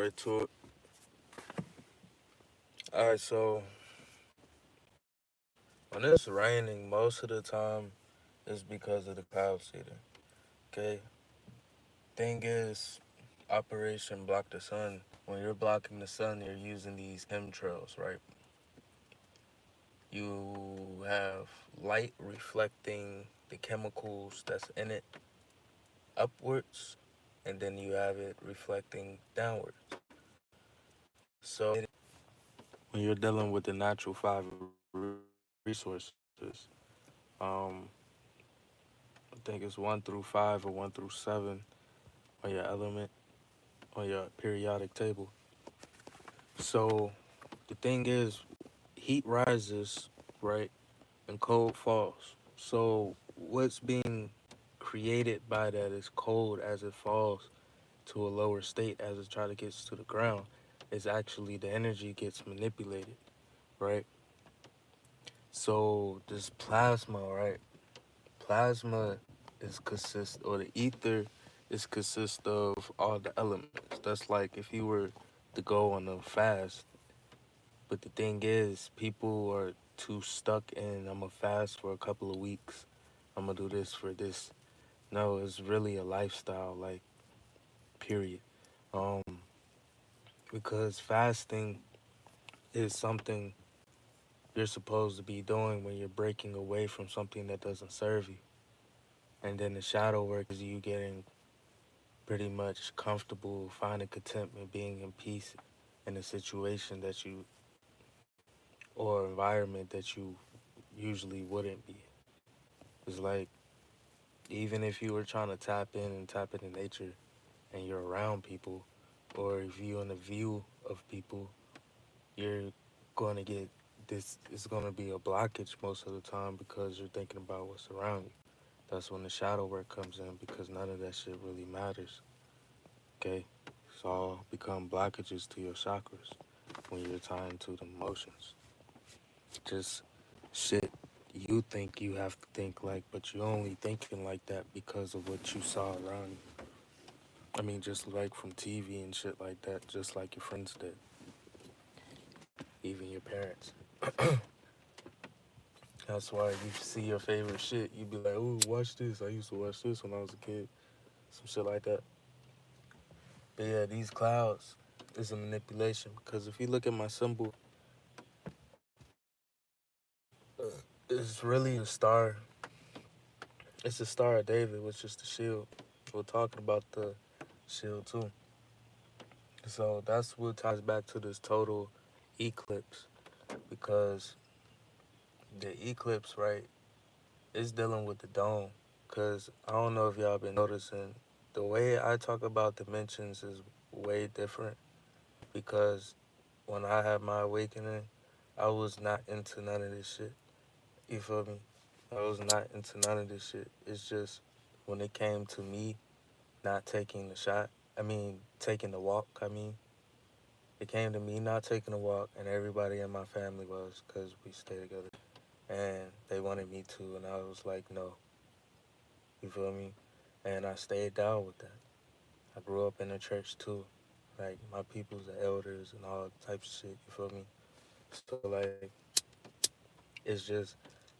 right to it. Alright, so when it's raining, most of the time it's because of the cloud seeding. Okay? Thing is, Operation Block the Sun. When you're blocking the sun, you're using these chemtrails, right? You have light reflecting the chemicals that's in it upwards, and then you have it reflecting downwards. So when you're dealing with the natural five resources, um, I think it's 1 through 5 or 1 through 7 on your element on your periodic table. So the thing is, heat rises, right, and cold falls. So what's being created by that is cold as it falls to a lower state as it tries to get to the ground. Is actually the energy gets manipulated, right? So this plasma, right? Plasma is consist or the ether is consist of all the elements. That's like if you were to go on a fast. But the thing is, people are too stuck in I'm gonna fast for a couple of weeks. I'm gonna do this for this. No, it's really a lifestyle, like period. Um, because fasting is something you're supposed to be doing when you're breaking away from something that doesn't serve you. And then the shadow work is you getting pretty much comfortable, finding contentment, being in peace in a situation that you or environment that you usually wouldn't be. It's like even if you were trying to tap in and tap into nature and you're around people, or if you're in the view of people, you're going to get this. It's going to be a blockage most of the time because you're thinking about what's around you. That's when the shadow work comes in because none of that shit really matters. Okay, it's all become blockages to your chakras when you're tying to the emotions. Just shit you think you have to think like, but you're only thinking like that because of what you saw around you. I mean, just like from TV and shit like that, just like your friends did, even your parents. That's why you see your favorite shit, you be like, "Ooh, watch this. I used to watch this when I was a kid." Some shit like that. But yeah, these clouds is a manipulation because if you look at my symbol, it's really a star. It's the Star of David, which is the shield. We're talking about the shield too. So that's what ties back to this total eclipse because the eclipse, right, is dealing with the dome. Because I don't know if y'all been noticing, the way I talk about dimensions is way different because when I had my awakening, I was not into none of this shit. You feel me? I was not into none of this shit. It's just when it came to me not taking the shot, taking the walk, it came to me not taking a walk, and everybody in my family was because we stay together. And they wanted me to, and I was like, no. You feel me? And I stayed down with that. I grew up in the church too. Like, my people's the elders and all types of shit. You feel me? So, like, it's just,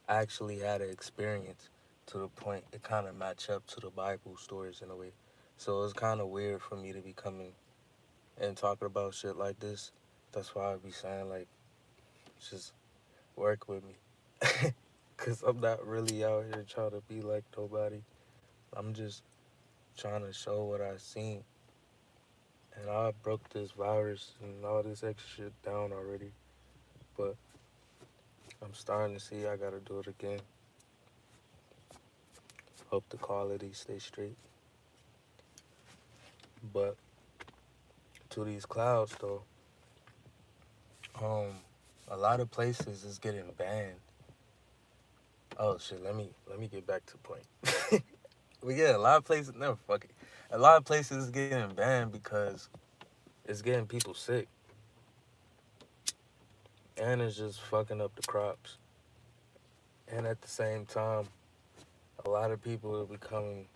I actually had an experience to the point it kind of match up to the Bible stories in a way. So it's kind of weird for me to be coming and talking about shit like this. That's why I be saying, like, just work with me. Because I'm not really out here trying to be like nobody. I'm just trying to show what I seen. And I broke this virus and all this extra shit down already. But I'm starting to see I gotta do it again. Hope the quality stay straight. But to these clouds though, um, a lot of places is getting banned. Oh shit, let me get back to the point. But yeah, a lot of places no fuck it. A lot of places is getting banned because it's getting people sick. And it's just fucking up the crops. And at the same time, a lot of people are becoming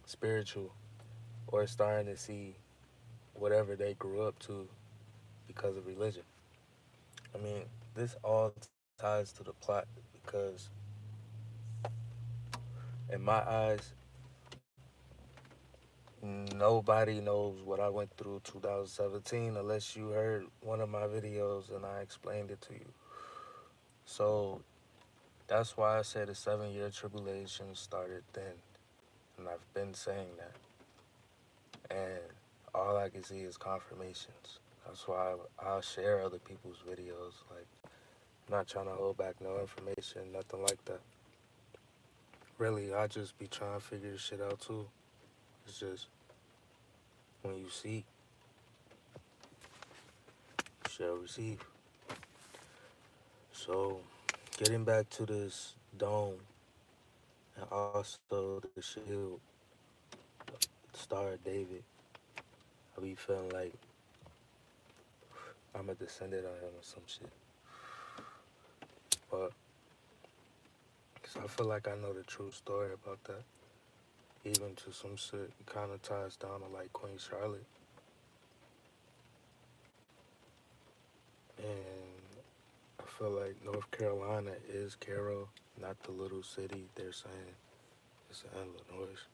spiritual or starting to see whatever they grew up to because of religion. I mean, this all ties to the plot because, in my eyes, nobody knows what I went through 2017 unless you heard one of my videos and I explained it to you. So that's why I said the 7 year tribulation started then. And I've been saying that. And all I can see is confirmations. That's why I'll share other people's videos. Like, I'm not trying to hold back no information, nothing like that. Really, I just be trying to figure this shit out too. It's just when you see, you shall receive. So, getting back to this dome and also the shield, Star of David, I be feeling like I'm a descendant of him or some shit. But, cause I feel like I know the true story about that. Even to some shit, it kind of ties down to like Queen Charlotte. And I feel like North Carolina is Cairo, not the little city they're saying it's in Illinois.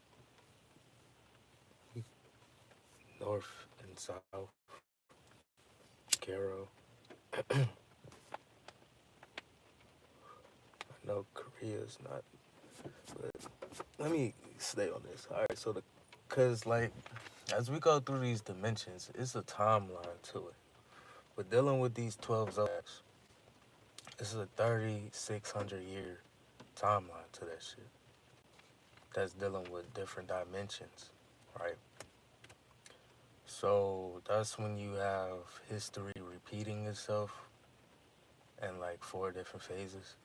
North and South, Cairo. I know Korea's not, but let me stay on this. All right, so cause like as we go through these dimensions, it's a timeline to it. We're dealing with these 12 zodiacs. This is a 3,600 year timeline to that shit. That's dealing with different dimensions, right? So that's when you have history repeating itself in like four different phases.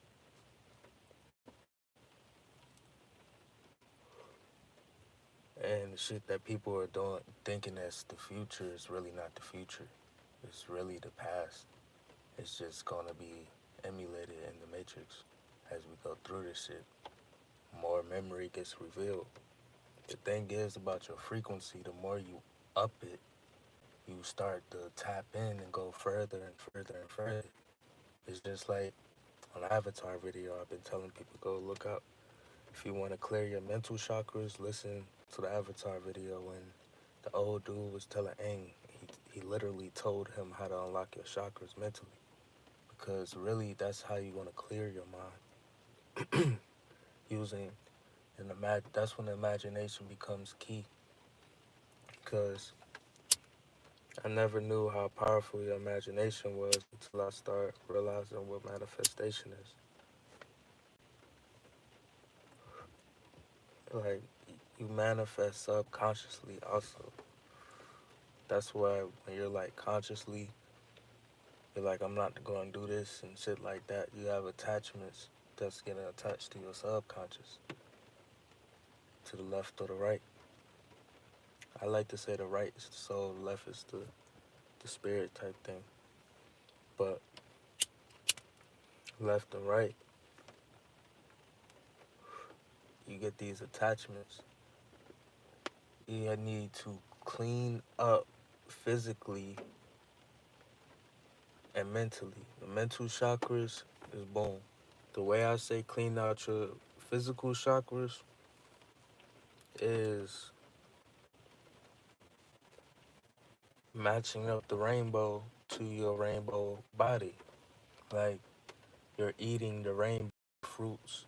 And the shit that people are doing, thinking that's the future, is really not the future. It's really the past. It's just gonna be emulated in the matrix as we go through this shit. More memory gets revealed. The thing is about your frequency, the more you up it, you start to tap in and go further and further and further. It's just like on Avatar video, I've been telling people go look up. If you want to clear your mental chakras, listen to the Avatar video when the old dude was telling Aang, he literally told him how to unlock your chakras mentally. Because really, that's how you want to clear your mind. Using that's when the imagination becomes key. Because I never knew how powerful your imagination was until I started realizing what manifestation is. Like, you manifest subconsciously also. That's why when you're like consciously, you're like, I'm not going to do this and shit like that. You have attachments that's getting attached to your subconscious, to the left or the right. I like to say the right is the soul, the left is the spirit type thing. But left and right, you get these attachments. You need to clean up physically and mentally. The mental chakras is boom. The way I say clean out your physical chakras is matching up the rainbow to your rainbow body. Like you're eating the rainbow fruits,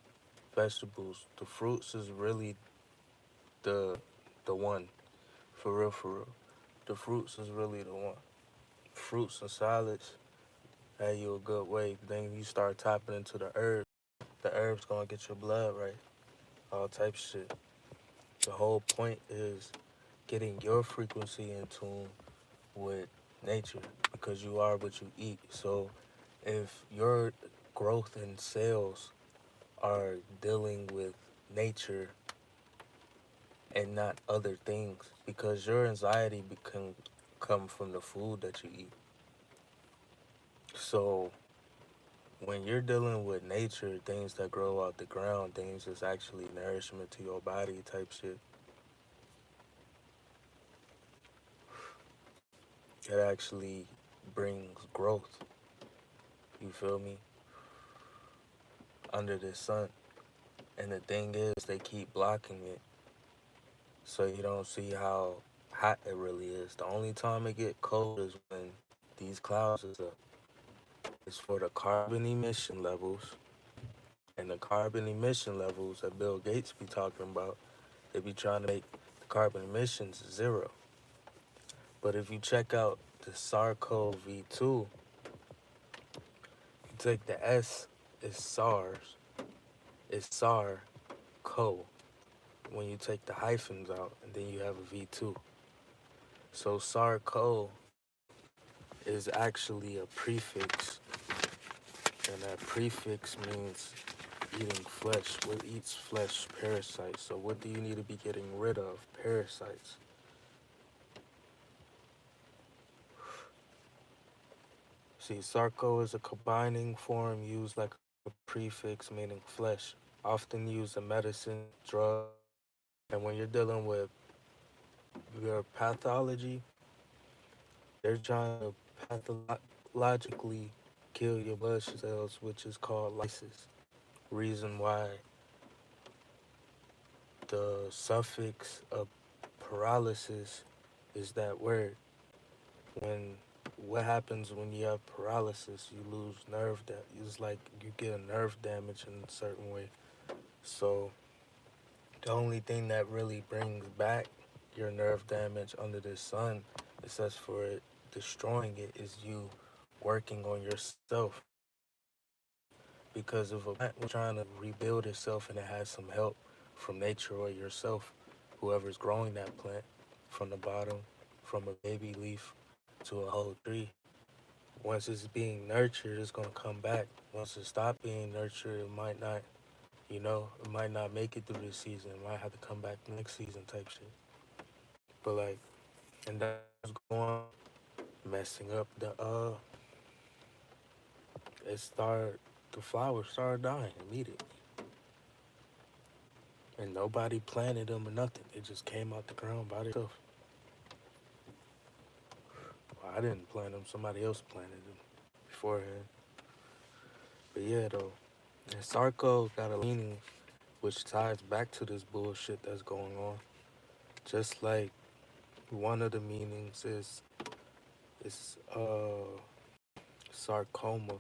vegetables. The fruits is really the the one. For real, for real. The fruits is really the one. Fruits and salads have you a good way. Then you start tapping into the herbs. The herbs gonna get your blood right. All type of shit. The whole point is getting your frequency in tune with nature because you are what you eat. So if your growth and cells are dealing with nature and not other things, because your anxiety can come from the food that you eat. So when you're dealing with nature, things that grow out the ground, things that's actually nourishment to your body type shit, It actually brings growth, you feel me, under the sun. And the thing is, they keep blocking it so you don't see how hot it really is. The only time it get cold is when these clouds is up. It's for the carbon emission levels, and the carbon emission levels that Bill Gates be talking about. They be trying to make the carbon emissions zero. But if you check out the SARS-CoV-2, you take the S, it's SARS, it's SAR-CoV. When you take the hyphens out, and then you have a V2. So SARS-CoV is actually a prefix, and that prefix means eating flesh. What eats flesh? Parasites. So what do you need to be getting rid of? Parasites. See, sarco is a combining form used like a prefix meaning flesh, often used in medicine, drugs, and when you're dealing with your pathology, they're trying to pathologically kill your blood cells, which is called lysis. Reason why the suffix of paralysis is that word. When what happens when you have paralysis? You lose nerve. That it's like you get a nerve damage in a certain way. So the only thing that really brings back your nerve damage under the sun, except for it destroying it, is you working on yourself. Because if a plant was trying to rebuild itself and it has some help from nature or yourself, whoever's growing that plant, from the bottom, from a baby leaf to a whole tree, once it's being nurtured, it's gonna come back. Once it stop being nurtured, it might not, it might not make it through this season. It might have to come back next season type shit. But like, and that's going on, messing up it start, the flowers start dying immediately. And nobody planted them or nothing. It just came out the ground by itself. Well, I didn't plant them. Somebody else planted them beforehand. But yeah, though. And Sarko got a meaning which ties back to this bullshit that's going on. Just like one of the meanings is sarcoma,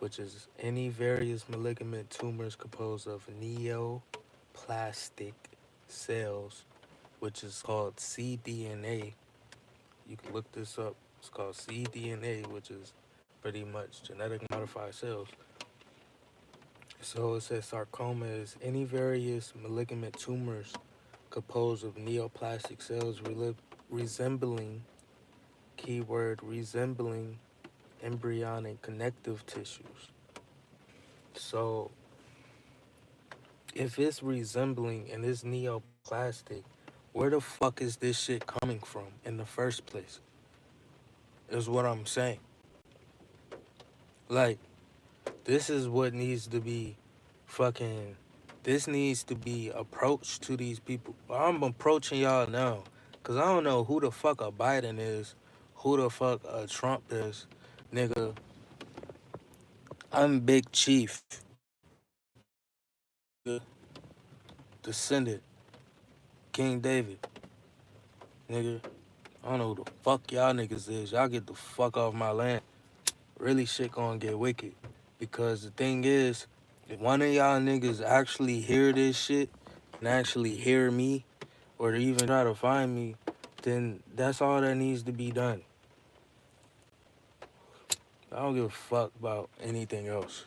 which is any various malignant tumors composed of neoplastic cells, which is called cDNA. You can look this up. It's called cDNA, which is pretty much genetic modified cells. So it says sarcoma is any various malignant tumors composed of neoplastic cells resembling, keyword resembling, embryonic connective tissues. So if it's resembling and it's neoplastic, where the fuck is this shit coming from in the first place? Is what I'm saying. Like, this is what needs to be fucking, this needs to be approached to these people. I'm approaching y'all now because I don't know who the fuck a Biden is, who the fuck a Trump is. Nigga, I'm Big Chief, nigga, descendant, King David, nigga. I don't know who the fuck y'all niggas is. Y'all get the fuck off my land. Really shit gonna get wicked. Because the thing is, if one of y'all niggas actually hear this shit and actually hear me or even try to find me, then that's all that needs to be done. I don't give a fuck about anything else.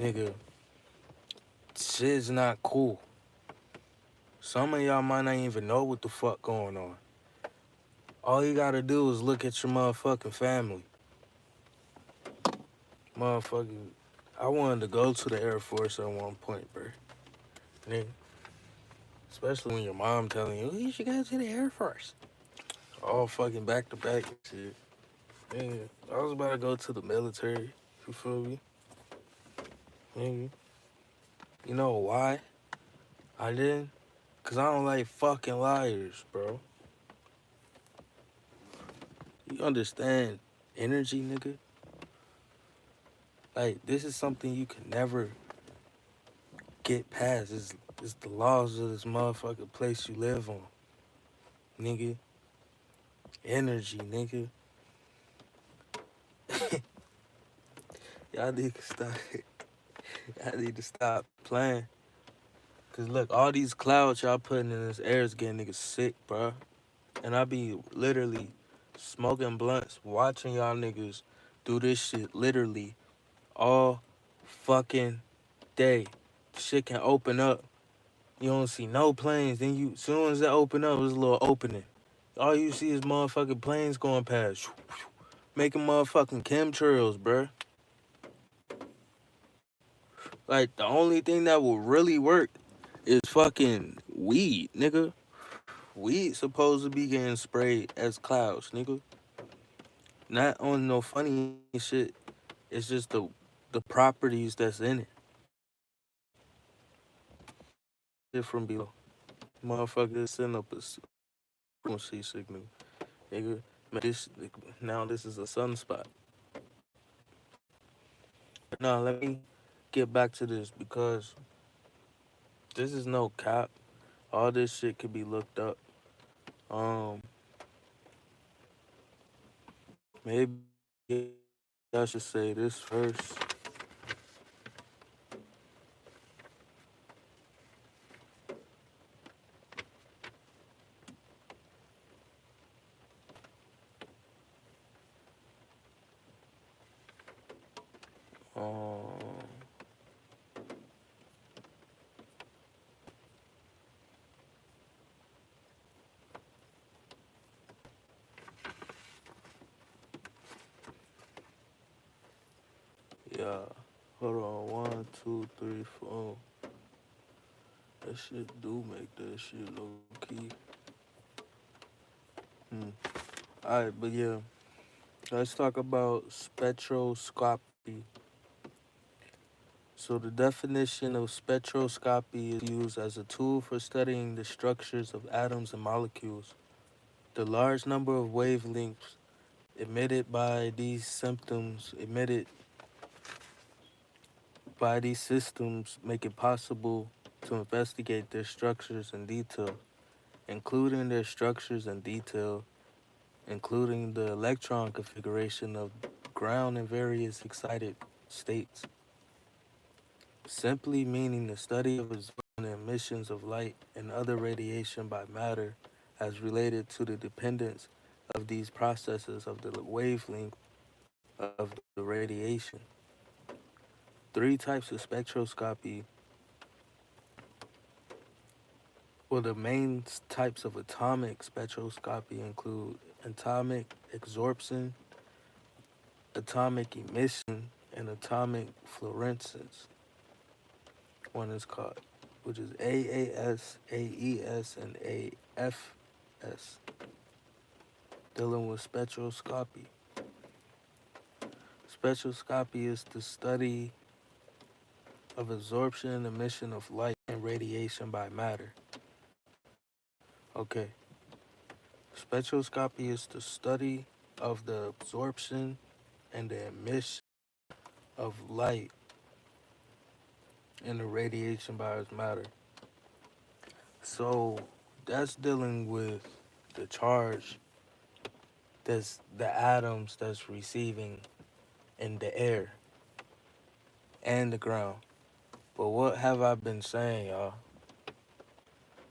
Nigga, shit's not cool. Some of y'all might not even know what the fuck going on. All you gotta do is look at your motherfucking family. Motherfucking, I wanted to go to the Air Force at one point, bro. Nigga, especially when your mom telling you, you should go to the Air Force. All fucking back to back and shit. Nigga, I was about to go to the military. You feel me? Nigga, you know why I didn't? Cause I don't like fucking liars, bro. You understand energy, nigga? Like, this is something you can never get past. It's the laws of this motherfucking place you live on, nigga. Energy, nigga. Y'all need to stop. Y'all need to stop playing. Cause look, all these clouds y'all putting in this air is getting niggas sick, bro. And I be literally smoking blunts, watching y'all niggas do this shit literally all fucking day. Shit can open up. You don't see no planes. Then you, soon as it open up, it's a little opening. All you see is motherfucking planes going past, making motherfucking chemtrails, bruh. Like the only thing that will really work is fucking weed, nigga. Weed supposed to be getting sprayed as clouds, nigga. Not on no funny shit. It's just the properties that's in it. Shit from below. Motherfuckers send up a frequency signal, nigga. This now this is a sunspot. But now let me get back to this because this is no cap. All this shit could be looked up. Um, maybe I should say this first. Um, yeah. Hold on. One, two, three, four. That shit do make that shit low key. Hmm. Alright, but yeah. Let's talk about spectroscopy. So the definition of spectroscopy is used as a tool for studying the structures of atoms and molecules. The large number of wavelengths emitted by these systems make it possible to investigate their structures in detail, including their structures in detail, including the electron configuration of ground in various excited states, simply meaning the study of absorption and emissions of light and other radiation by matter as related to the dependence of these processes of the wavelength of the radiation. Three types of spectroscopy, well, the main types of atomic spectroscopy include atomic absorption, atomic emission, and atomic fluorescence. One is called, which is AAS, AES, and AFS, dealing with spectroscopy. Spectroscopy is the study of absorption and emission of light and radiation by matter. Okay. Spectroscopy is the study of the absorption and the emission of light and the radiation by its matter. So that's dealing with the charge that's the atoms that's receiving in the air and the ground. But what have I been saying, y'all?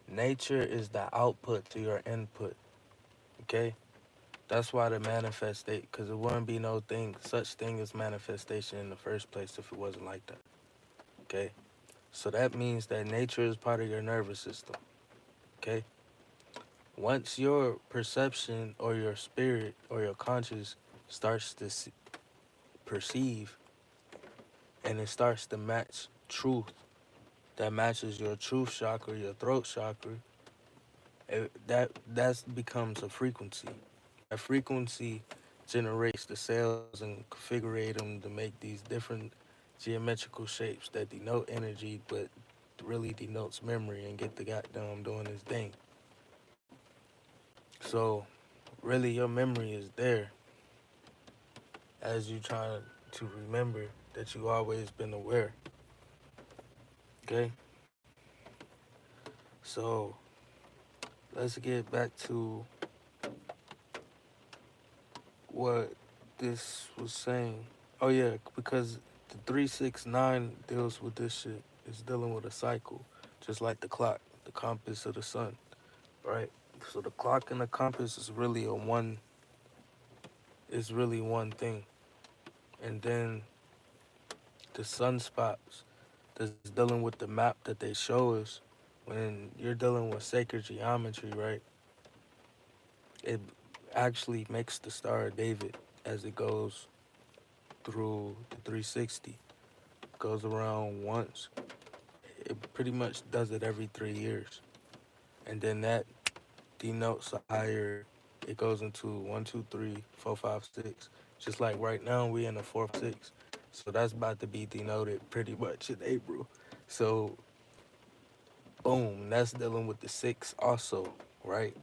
Nature is the output to your input. Okay? That's why the manifestate, because it wouldn't be no thing, such thing as manifestation in the first place if it wasn't like that. Okay? So that means that nature is part of your nervous system. Okay? Once your perception or your spirit or your conscious starts to perceive and it starts to match truth, that matches your truth chakra, your throat chakra, that becomes a frequency. That frequency generates the cells and configure them to make these different geometrical shapes that denote energy, but really denotes memory and get the goddamn doing this thing. So really your memory is there as you try to remember that you always been aware. Okay? So let's get back to what this was saying. Oh yeah, because the 369 deals with this shit. It's dealing with a cycle, just like the clock, the compass of the sun, right? So the clock and the compass is really one thing. And then the sunspots that's dealing with the map that they show us when you're dealing with sacred geometry, right? It actually makes the Star of David as it goes through the 360. Goes around once. It pretty much does it every 3 years. And then that denotes a higher, it goes into 1, 2, 3, 4, 5, 6. Just like right now, we in the 4, 6. So that's about to be denoted pretty much in April. So, boom, that's dealing with the 6 also, right?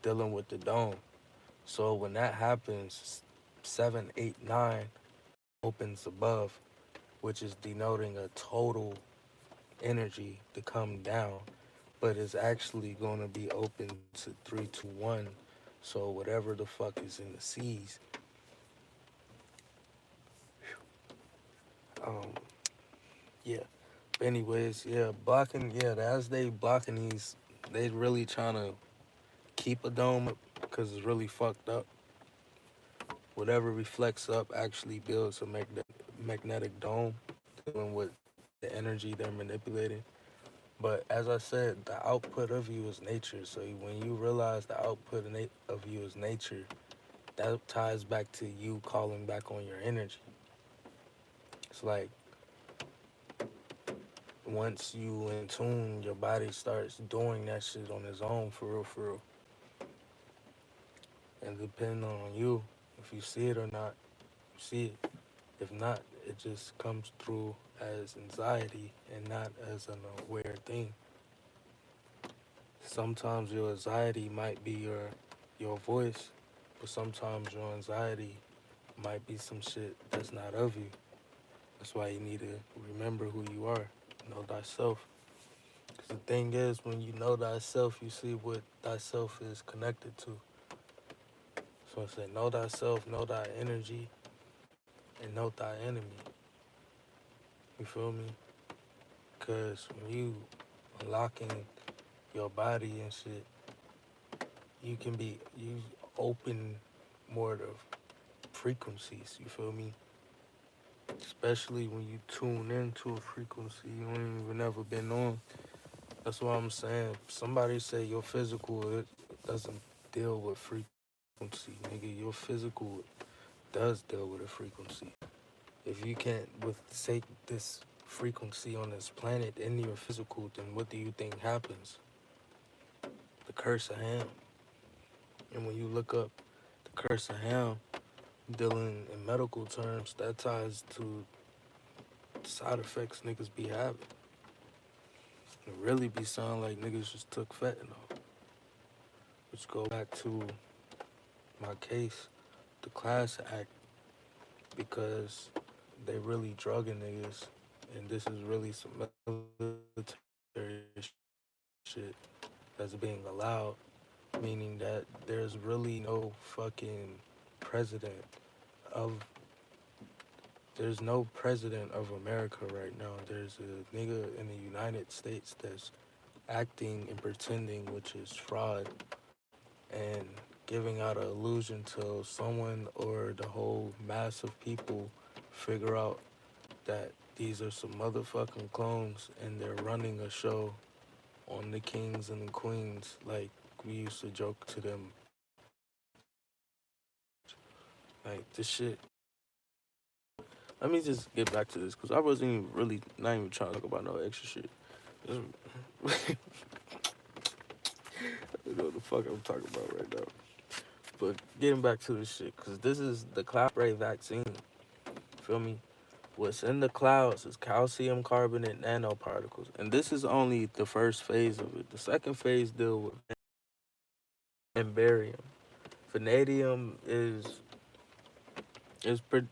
Dealing with the dome. So when that happens, 7, 8, 9 opens above, which is denoting a total energy to come down, but it's actually going to be open to 3, 2, 1. So whatever the fuck is in the seas, um, yeah. But anyways, yeah, blocking, yeah, as they blocking these, they really trying to keep a dome because it's really fucked up. Whatever reflects up actually builds a magnetic dome dealing with the energy they're manipulating. But as I said, the output of you is nature. So when you realize the output of you is nature, that ties back to you calling back on your energy. It's like once you in tune, your body starts doing that shit on its own for real, for real. And depending on you, if you see it or not, you see it. If not, it just comes through as anxiety and not as an aware thing. Sometimes your anxiety might be your voice, but sometimes your anxiety might be some shit that's not of you. That's why you need to remember who you are, know thyself. Because the thing is, when you know thyself, you see what thyself is connected to. So I say, know thyself, know thy energy, and know thy enemy. You feel me? Because when you unlocking your body and shit, you open more of frequencies. You feel me? Especially when you tune into a frequency you ain't even ever been on. That's what I'm saying. Somebody say your physical it doesn't deal with frequency, nigga. Your physical does deal with a frequency. If you can't with say this frequency on this planet in your physical, then what do you think happens? The curse of Ham. And when you look up the curse of Ham, dealing in medical terms, that ties to side effects niggas be having. It really be sounding like niggas just took fentanyl. Which go back to my case, the class act, because they really drugging niggas, and this is really some military shit that's being allowed, meaning that there's really no fucking president of there's no president of America right now. There's a nigga in the United States that's acting and pretending, which is fraud, and giving out an illusion till someone or the whole mass of people figure out that these are some motherfucking clones and they're running a show on the kings and the queens like we used to joke to them like this shit. Let me just get back to this because I wasn't even really not even trying to talk about no extra shit. I don't know what the fuck I'm talking about right now. But getting back to this shit, because this is the cloud spray vaccine. Feel me? What's in the clouds is calcium carbonate nanoparticles. And this is only the first phase of it. The second phase deal with and barium. Vanadium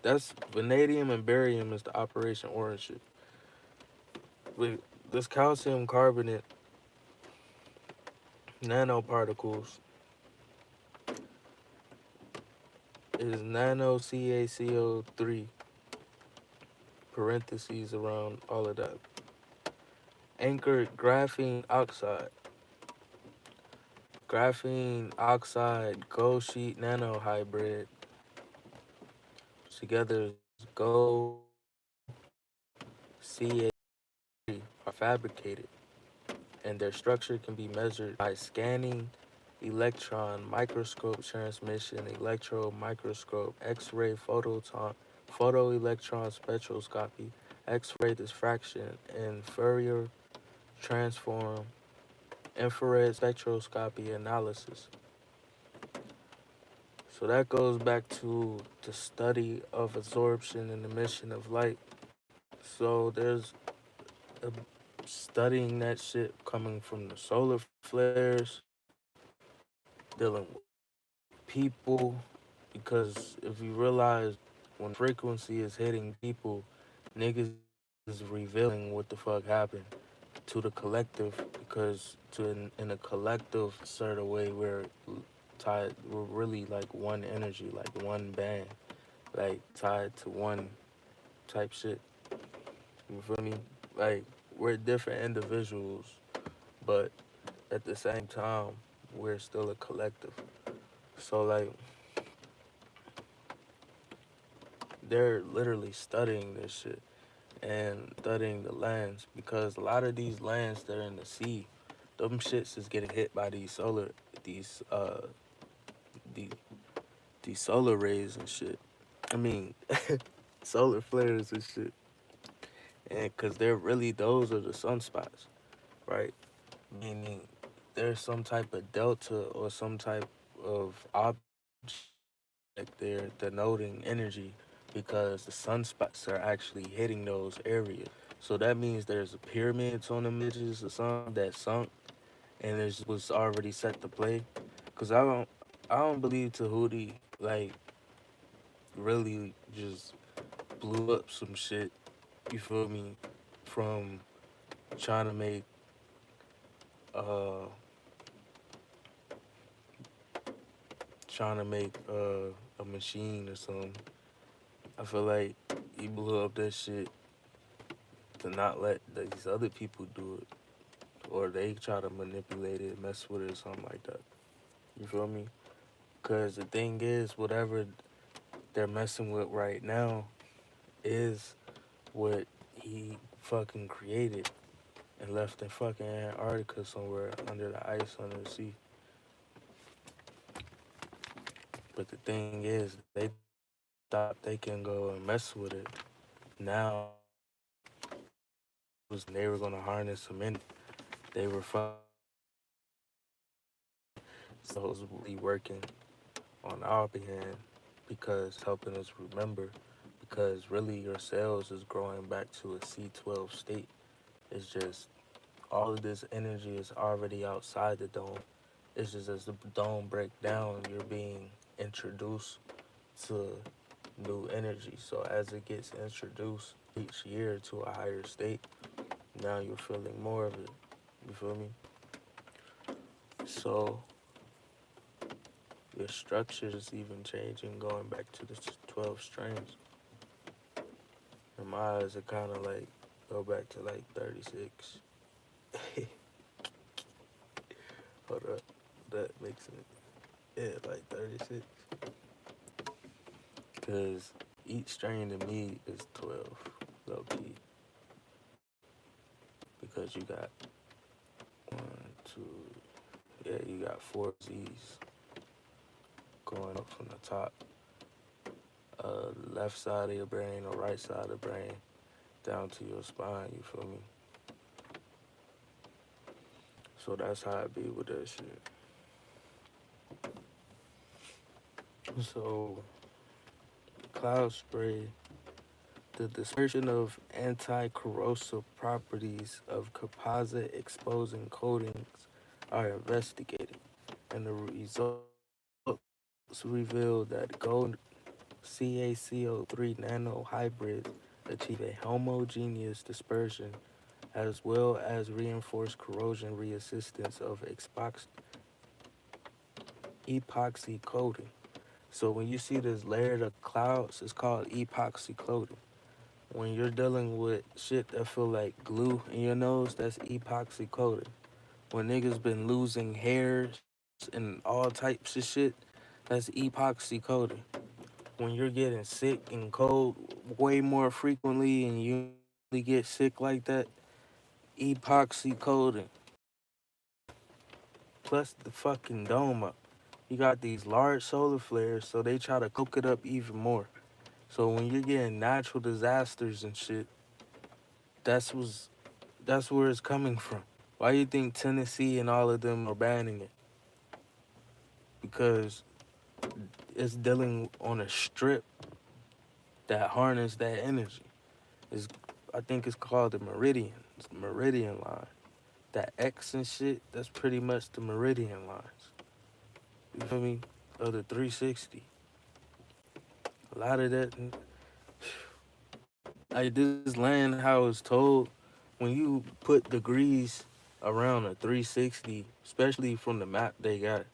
that's vanadium and barium is the Operation Orange shit. With this calcium carbonate nanoparticles is nano CaCO3 parentheses around all of that. Anchored graphene oxide gold sheet nano hybrid together is gold CaC3 are fabricated, and their structure can be measured by scanning, electron microscope transmission, electron microscope, X-ray photoelectron spectroscopy, X-ray diffraction, and Fourier transform, infrared spectroscopy analysis. So that goes back to the study of absorption and emission of light. So there's a, studying that shit coming from the solar flares, dealing with people, because if you realize when frequency is hitting people, niggas is revealing what the fuck happened to the collective, because in a collective sort of way we're really like one energy, like one band, like tied to one type shit. You feel me? Like we're different individuals, but at the same time we're still a collective. So like they're literally studying this shit and studying the lands, because a lot of these lands that are in the sea, them shits is getting hit by these these these solar rays and shit. I mean, solar flares and shit, and because they're really those are the sunspots, right? Meaning there's some type of delta or some type of object there denoting energy, because the sunspots are actually hitting those areas. So that means there's pyramids on them edges or something that sunk and it was already set to play. Cause I don't believe Tahuti like really just blew up some shit. You feel me? From trying to make uh a machine or something. I feel like he blew up that shit to not let these other people do it, or they try to manipulate it, mess with it, or something like that. You feel me? Because the thing is, whatever they're messing with right now is what he fucking created and left in fucking Antarctica somewhere under the ice under the sea. But the thing is, they thought they can go and mess with it. Now they were gonna harness them in. They were supposedly working on our behalf because helping us remember. Because really, your cells is growing back to a C12 state. It's just all of this energy is already outside the dome. It's just as the dome break down, you're being introduced to new energy. So as it gets introduced each year to a higher state, now you're feeling more of it. You feel me? So your structure is even changing, going back to the 12 strains. In my eyes, it kind of like go back to like 36. Hold up, that makes it, yeah, like 36. Because each strain to me is 12, low key. Because you got one, two, yeah, you got four Z's going up from the top. Left side of your brain or right side of the brain down to your spine, you feel me? So that's how it be with that shit. So, cloud spray, the dispersion of anti-corrosive properties of composite exposing coatings are investigated, and the results revealed that gold CaCO3 nano hybrids achieve a homogeneous dispersion as well as reinforced corrosion resistance of epoxy coating. So when you see this layered of clouds, it's called epoxy coating. When you're dealing with shit that feel like glue in your nose, that's epoxy coating. When niggas been losing hairs and all types of shit, that's epoxy coating. When you're getting sick and cold way more frequently and you really get sick like that, epoxy coating. Plus the fucking dome up. You got these large solar flares, so they try to coke it up even more. So when you're getting natural disasters and shit, that's was that's where it's coming from. Why do you think Tennessee and all of them are banning it? Because it's dealing on a strip that harness that energy. Is I think it's called the meridian. It's the meridian line. That X and shit, that's pretty much the meridian lines. You feel me? Of the 360. A lot of that, like this land, how it's told, when you put degrees around a 360, especially from the map they got,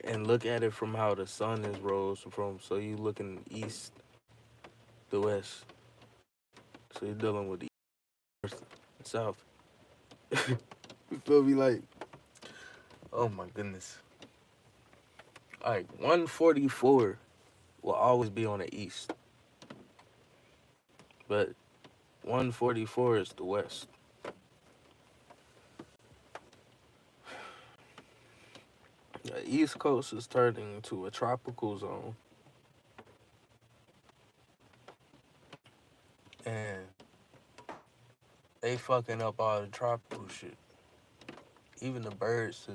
and look at it from how the sun is rose from, so you looking east to west, so you're dealing with the north and south. You feel me? Like, oh my goodness. Like 144 will always be on the east, but 144 is the west. The east coast is turning into a tropical zone, and they fucking up all the tropical shit. Even the birds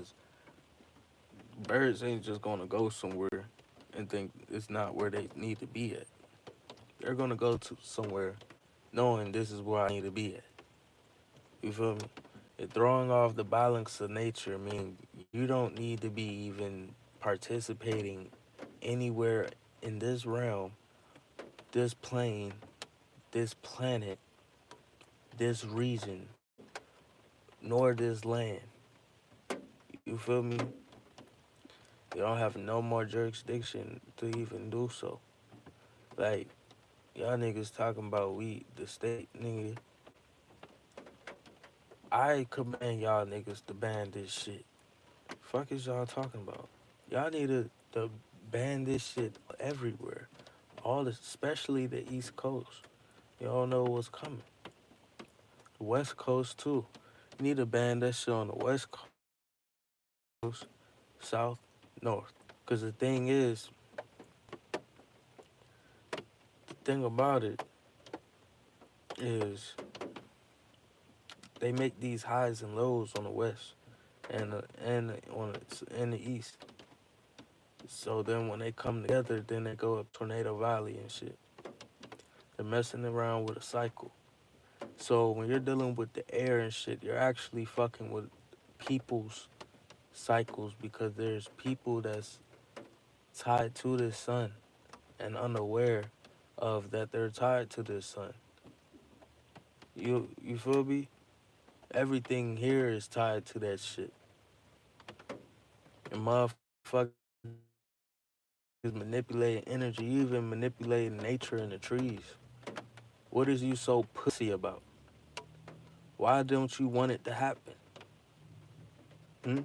ain't just gonna go somewhere and think it's not where they need to be at. They're gonna go to somewhere knowing this is where I need to be at. You feel me? It throwing off the balance of nature means you don't need to be even participating anywhere in this realm, this plane, this planet, this region, nor this land. You feel me? You don't have no more jurisdiction to even do so. Like, y'all niggas talking about we, the state, nigga. I command y'all niggas to ban this shit. Fuck is y'all talking about? Y'all need to ban this shit everywhere. Especially the East Coast. Y'all know what's coming. The West Coast too. You need to ban that shit on the West Coast, South, North. Cause the thing is, the thing about it is they make these highs and lows on the West and the East. So then when they come together, then they go up Tornado Valley and shit. They're messing around with a cycle. So when you're dealing with the air and shit, you're actually fucking with people's cycles because there's people that's tied to the sun and unaware of that they're tied to the sun. You feel me? Everything here is tied to that shit. And motherfuckers is manipulating energy, even manipulating nature and the trees. What is you so pussy about? Why don't you want it to happen? Hmm?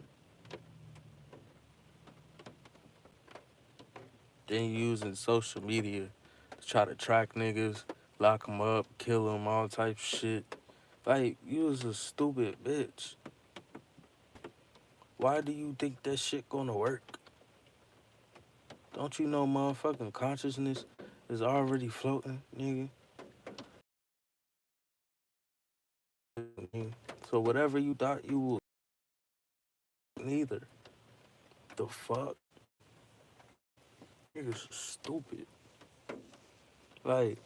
Then using social media to try to track niggas, lock them up, kill them, all type shit. Like, you was a stupid bitch. Why do you think that shit gonna work? Don't you know motherfucking consciousness is already floating, nigga? So whatever you thought you would, neither. The fuck? Niggas stupid. Like,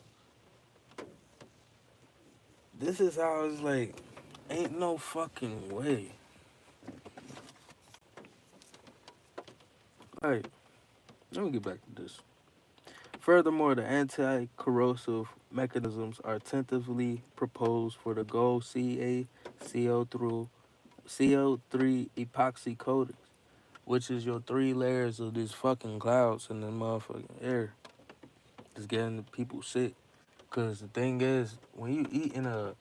this is how it's like, ain't no fucking way. Like, Let me get back to this. Furthermore, the anti-corrosive mechanisms are tentatively proposed for the gold CaCO through CO3 epoxy coatings, which is your three layers of these fucking clouds in the motherfucking air. Just getting people sick. Cause the thing is, when you eat in a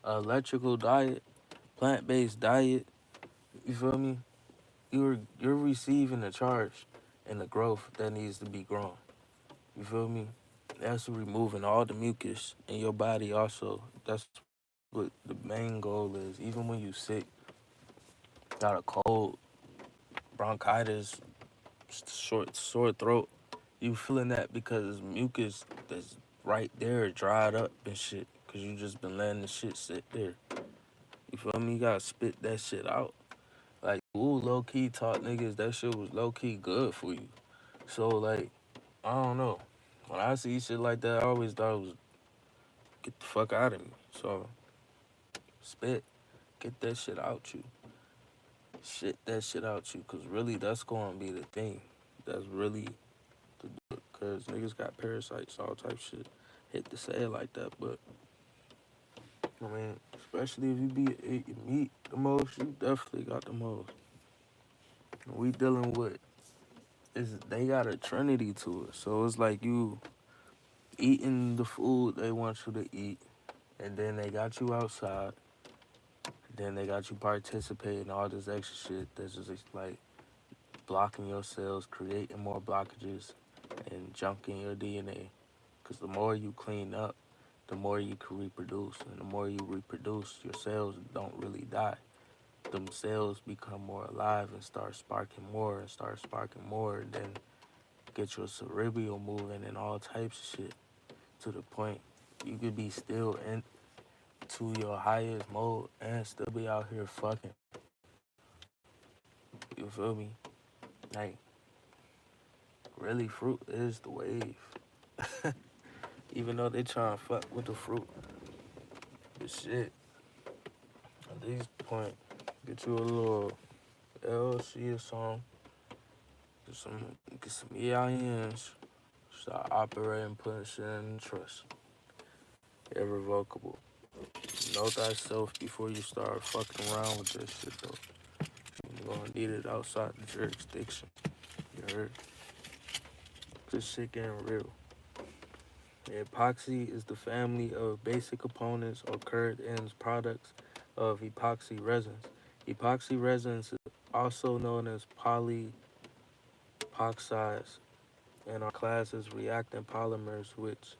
electrical diet, plant-based diet, you feel me? You're receiving a charge and the growth that needs to be grown. You feel me? That's removing all the mucus in your body also. That's what the main goal is. Even when you sick, got a cold, bronchitis, sore throat, you feeling that because mucus that's right there dried up and shit. Cause you just been letting the shit sit there. You feel me? You gotta spit that shit out. Like, ooh, low key taught niggas that shit was low key good for you. So like, I don't know. When I see shit like that, I always thought it was get the fuck out of me. So spit, get that shit out you. Shit that shit out you. Cause really that's gonna be the thing. That's really the cause niggas got parasites, all type shit. Hate to say it like that, but I mean, especially if you be eating meat the most, you definitely got the most. We dealing with is they got a trinity to it. So it's like you eating the food they want you to eat, and then they got you outside, then they got you participating in all this extra shit that's just like blocking your cells, creating more blockages, and junking your DNA. Because the more you clean up, the more you can reproduce, and the more you reproduce, your cells don't really die. Them cells become more alive and start sparking more, and then get your cerebral moving and all types of shit to the point you could be still into your highest mode and still be out here fucking. You feel me? Like, really, fruit is the wave. Even though they trying to fuck with the fruit. But shit, at this point, get you a little LLC or something. Get some EINs. Start operating, putting shit in trust. Irrevocable. Know thyself before you start fucking around with this shit, though. You're gonna need it outside the jurisdiction. You heard? This shit getting real. Epoxy is the family of basic components or current ends products of epoxy resins. Epoxy resins, also known as polypoxides, and are classed as reactant polymers which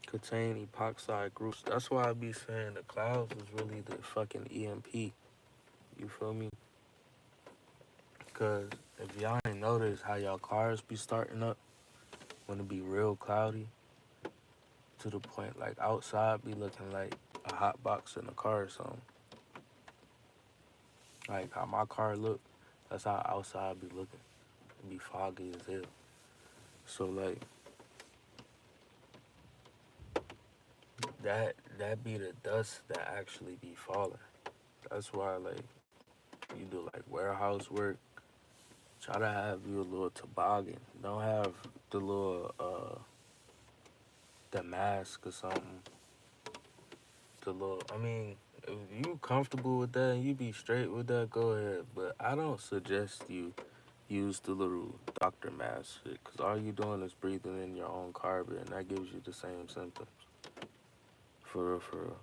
contain epoxide groups. That's why I be saying the clouds is really the fucking EMP. You feel me? Because if y'all ain't noticed how y'all cars be starting up when it be real cloudy, to the point like outside be looking like a hot box in a car or something. Like how my car look, that's how outside be looking. It be foggy as hell. So like that be the dust that actually be falling. That's why like you do like warehouse work, try to have you a little toboggan. Don't have the little the mask or something. The little I mean, if you comfortable with that and you be straight with that, go ahead. But I don't suggest you use the little doctor mask shit, cause all you doing is breathing in your own carbon, and that gives you the same symptoms. For real, for real.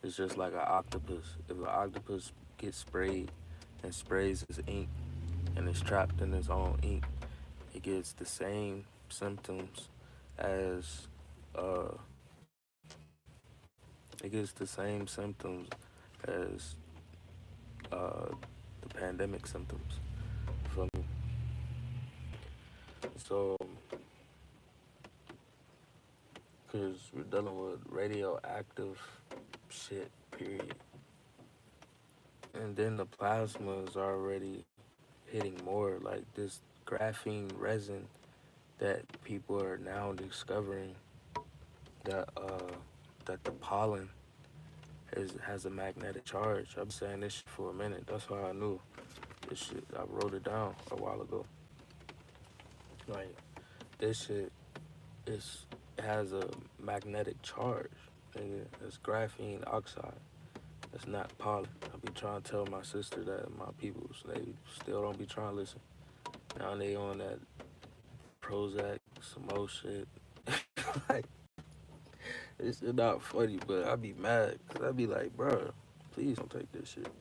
It's just like an octopus. If an octopus gets sprayed and sprays his ink and is trapped in his own ink, it gets the same symptoms as uh it gets the same symptoms as uh the pandemic symptoms. You feel me? So, because we're dealing with radioactive shit, period. And then the plasma is already hitting more. Like this graphene resin that people are now discovering that that the pollen has a magnetic charge. I've been saying this shit for a minute. That's how I knew this shit. I wrote it down a while ago. Like this shit is has a magnetic charge. Nigga, it's graphene oxide. It's not pollen. I be trying to tell my sister that, my people, they still don't be trying to listen. Now they on that Prozac, some more shit. Like, it's not funny, but I be mad. Cause I be like, bro, please don't take this shit.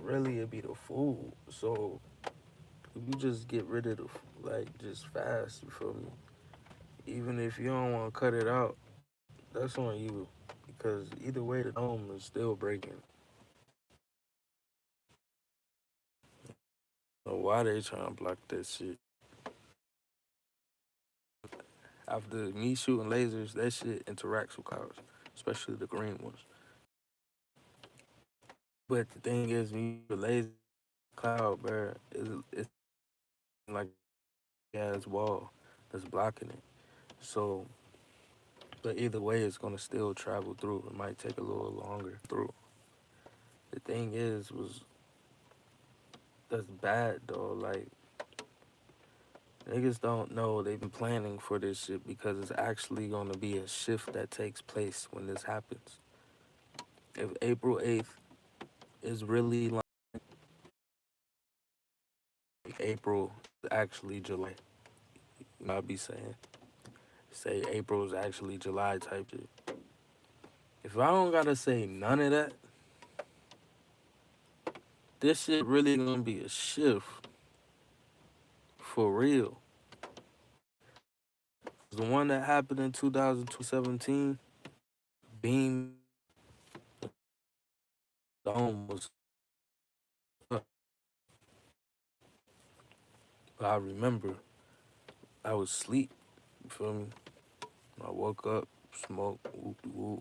Really, it be the food. So, if you just get rid of the, like, just fast, you feel me? Even if you don't want to cut it out, that's on you. Because either way, the dome is still breaking. So why they trying to block that shit? After me shooting lasers, that shit interacts with clouds, especially the green ones. But the thing is, when you shoot a laser cloud, bro, it's like it has wall that's blocking it. So, but either way, it's gonna still travel through. It might take a little longer through. The thing is, was that's bad though. Like niggas don't know they've been planning for this shit because it's actually gonna be a shift that takes place when this happens. If April 8th is really like April, actually July, you know, I'd be saying, say April is actually July type shit. If I don't gotta say none of that, this shit really gonna be a shift for real. The one that happened in 2017, Beam Dome was up. I remember I was asleep. You feel me? I woke up, smoked, whoop, whoop.